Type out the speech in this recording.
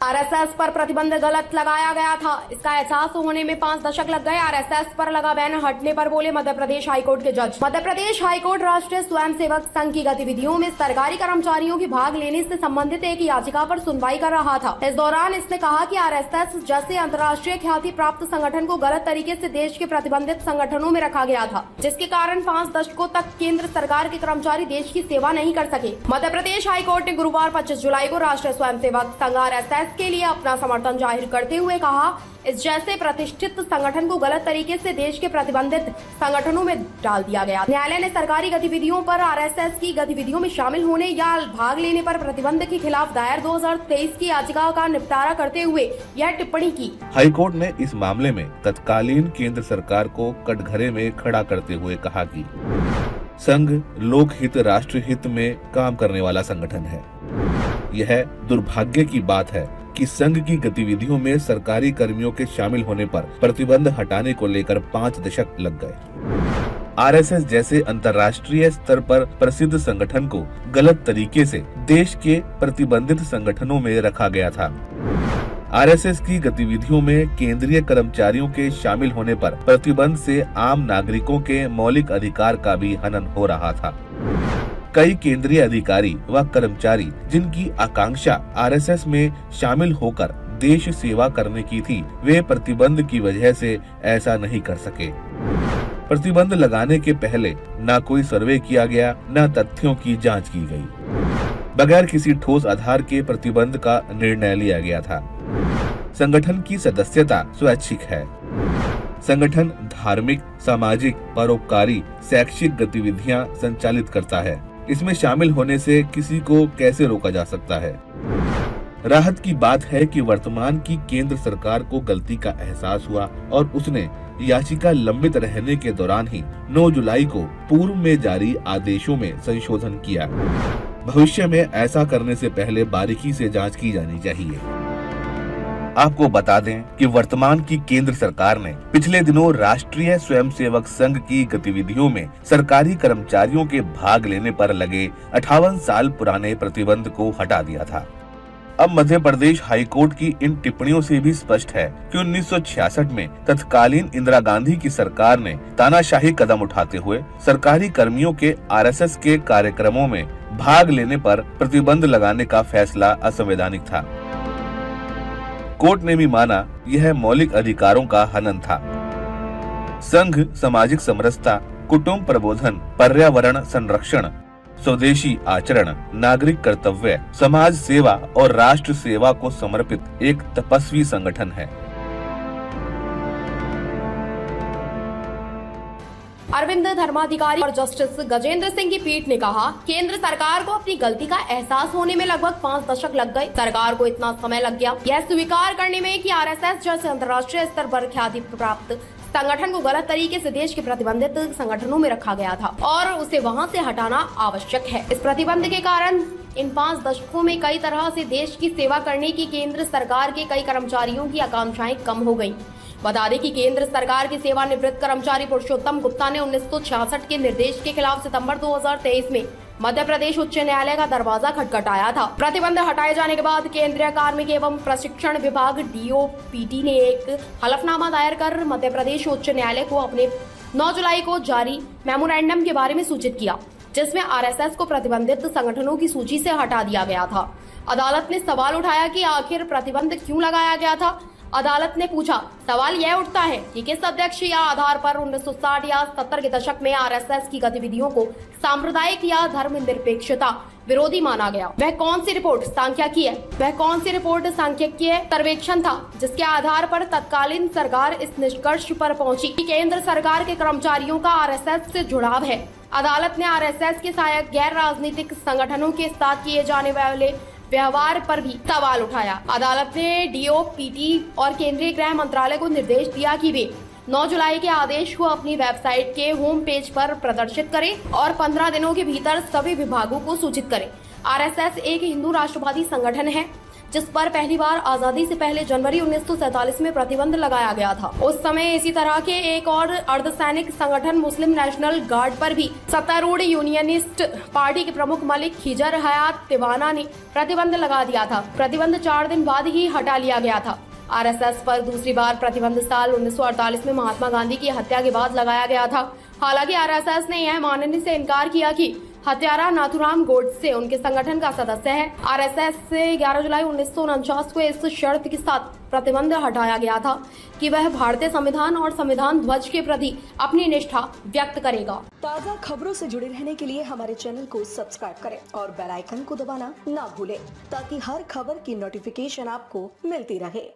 RSS पर प्रतिबंध गलत लगाया गया था। इसका एहसास होने में 5 दशक लग गए। आरएसएस पर लगा बैन हटने पर बोले मध्य प्रदेश हाईकोर्ट के जज। मध्य प्रदेश हाईकोर्ट राष्ट्रीय स्वयंसेवक संघ की गतिविधियों में सरकारी कर्मचारियों की भाग लेने से संबंधित एक याचिका पर सुनवाई कर रहा था। इस दौरान इसने कहा कि आरएसएस जैसे अंतर्राष्ट्रीय ख्याति प्राप्त संगठन को गलत तरीके से देश के प्रतिबंधित संगठनों में रखा गया था, जिसके कारण 5 दशकों तक केंद्र सरकार के कर्मचारी देश की सेवा नहीं कर सके। मध्य प्रदेश हाईकोर्ट ने गुरुवार 25 जुलाई को राष्ट्रीय स्वयंसेवक संघ आरएसएस के लिए अपना समर्थन जाहिर करते हुए कहा, इस जैसे प्रतिष्ठित संगठन को गलत तरीके से देश के प्रतिबंधित संगठनों में डाल दिया गया। न्यायालय ने सरकारी गतिविधियों पर आरएसएस की गतिविधियों में शामिल होने या भाग लेने पर प्रतिबंध के खिलाफ दायर 2023 की याचिका का निपटारा करते हुए यह टिप्पणी की। हाईकोर्ट ने इस मामले में तत्कालीन केंद्र सरकार को कटघरे में खड़ा करते हुए कहा कि संघ लोकहित राष्ट्र हित में काम करने वाला संगठन है। यह दुर्भाग्य की बात है कि संघ की गतिविधियों में सरकारी कर्मियों के शामिल होने पर प्रतिबंध हटाने को लेकर 5 दशक लग गए। आरएसएस जैसे अंतर्राष्ट्रीय स्तर पर प्रसिद्ध संगठन को गलत तरीके से देश के प्रतिबंधित संगठनों में रखा गया था। आरएसएस की गतिविधियों में केंद्रीय कर्मचारियों के शामिल होने पर प्रतिबंध से आम नागरिकों के मौलिक अधिकार का भी हनन हो रहा था। कई केंद्रीय अधिकारी व कर्मचारी जिनकी आकांक्षा आरएसएस में शामिल होकर देश सेवा करने की थी, वे प्रतिबंध की वजह से ऐसा नहीं कर सके। प्रतिबंध लगाने के पहले न कोई सर्वे किया गया, न तथ्यों की जांच की गई। बगैर किसी ठोस आधार के प्रतिबंध का निर्णय लिया गया था। संगठन की सदस्यता स्वैच्छिक है। संगठन धार्मिक, सामाजिक, परोपकारी, शैक्षिक गतिविधियां संचालित करता है। इसमें शामिल होने से किसी को कैसे रोका जा सकता है। राहत की बात है कि वर्तमान की केंद्र सरकार को गलती का एहसास हुआ और उसने याचिका लंबित रहने के दौरान ही 9 जुलाई को पूर्व में जारी आदेशों में संशोधन किया। भविष्य में ऐसा करने से पहले बारीकी से जांच की जानी चाहिए। आपको बता दें कि वर्तमान की केंद्र सरकार ने पिछले दिनों राष्ट्रीय स्वयंसेवक संघ की गतिविधियों में सरकारी कर्मचारियों के भाग लेने पर लगे 58 साल पुराने प्रतिबंध को हटा दिया था। अब मध्य प्रदेश हाईकोर्ट की इन टिप्पणियों से भी स्पष्ट है कि 1966 में तत्कालीन इंदिरा गांधी की सरकार ने तानाशाही कदम उठाते हुए सरकारी कर्मियों के आरएसएस के कार्यक्रमों में भाग लेने पर प्रतिबंध लगाने का फैसला असंवैधानिक था। कोर्ट ने भी माना यह मौलिक अधिकारों का हनन था। संघ सामाजिक समरसता, कुटुंब प्रबोधन, पर्यावरण संरक्षण, स्वदेशी आचरण, नागरिक कर्तव्य, समाज सेवा और राष्ट्र सेवा को समर्पित एक तपस्वी संगठन है। अरविंद धर्माधिकारी और जस्टिस गजेंद्र सिंह की पीठ ने कहा, केंद्र सरकार को अपनी गलती का एहसास होने में लगभग 5 दशक लग गए। सरकार को इतना समय लग गया यह स्वीकार करने में कि आरएसएस जैसे अंतर्राष्ट्रीय स्तर पर ख्याति प्राप्त संगठन को गलत तरीके से देश के प्रतिबंधित संगठनों में रखा गया था और उसे वहां से हटाना आवश्यक है। इस प्रतिबंध के कारण इन 5 दशकों में कई तरह से देश की सेवा करने की केंद्र सरकार के कई कर्मचारियों की आकांक्षाएं कम हो गयी। बता दें कि केंद्र सरकार के सेवानिवृत्त कर्मचारी पुरुषोत्तम गुप्ता ने 1966 के निर्देश के खिलाफ सितंबर 2023 में मध्य प्रदेश उच्च न्यायालय का दरवाजा खटखटाया था। प्रतिबंध हटाए जाने के बाद केंद्रीय कार्मिक एवं प्रशिक्षण विभाग डीओपीटी ने एक हलफनामा दायर कर मध्य प्रदेश उच्च न्यायालय को अपने 9 जुलाई को जारी मेमोरेंडम के बारे में सूचित किया, जिसमें आरएसएस को प्रतिबंधित संगठनों की सूची से हटा दिया गया था। अदालत ने सवाल उठाया कि आखिर प्रतिबंध क्यों लगाया गया था। अदालत ने पूछा, सवाल यह उठता है कि किस अध्यक्ष या आधार पर 1960 या 70 के दशक में आरएसएस की गतिविधियों को सांप्रदायिक या धर्मनिरपेक्षता विरोधी माना गया। वह कौन सी रिपोर्ट सांख्यिकीय है? वह कौन सी रिपोर्ट सांख्यिकीय सर्वेक्षण था जिसके आधार पर तत्कालीन सरकार इस निष्कर्ष पर पहुंची कि केंद्र सरकार के कर्मचारियों का आरएसएस से जुड़ाव है। अदालत ने आरएसएस के सहायक गैर राजनीतिक संगठनों के साथ किए जाने वाले व्यवहार पर भी सवाल उठाया। अदालत ने डीओपीटी और केंद्रीय गृह मंत्रालय को निर्देश दिया कि वे 9 जुलाई के आदेश को अपनी वेबसाइट के होम पेज पर प्रदर्शित करें और 15 दिनों के भीतर सभी विभागों को सूचित करें। आरएसएस एक हिंदू राष्ट्रवादी संगठन है जिस पर पहली बार आजादी से पहले जनवरी 1947 में प्रतिबंध लगाया गया था। उस समय इसी तरह के एक और अर्धसैनिक संगठन मुस्लिम नेशनल गार्ड पर भी सत्तारूढ़ यूनियनिस्ट पार्टी के प्रमुख मलिक खिजर हयात तिवाना ने प्रतिबंध लगा दिया था। प्रतिबंध 4 दिन बाद ही हटा लिया गया था। आरएसएस पर दूसरी बार प्रतिबंध साल 1948 में महात्मा गांधी की हत्या के बाद लगाया गया था। हालांकि आरएसएस ने यह मानने से इनकार किया कि हत्यारा नाथुराम गोडसे उनके संगठन का सदस्य है। आरएसएस से 11 जुलाई 1949 को इस शर्त के साथ प्रतिबंध हटाया गया था कि वह भारतीय संविधान और संविधान ध्वज के प्रति अपनी निष्ठा व्यक्त करेगा। ताज़ा खबरों से जुड़े रहने के लिए हमारे चैनल को सब्सक्राइब करें और बेल आइकन को दबाना ना भूलें ताकि हर खबर की नोटिफिकेशन आपको मिलती रहे।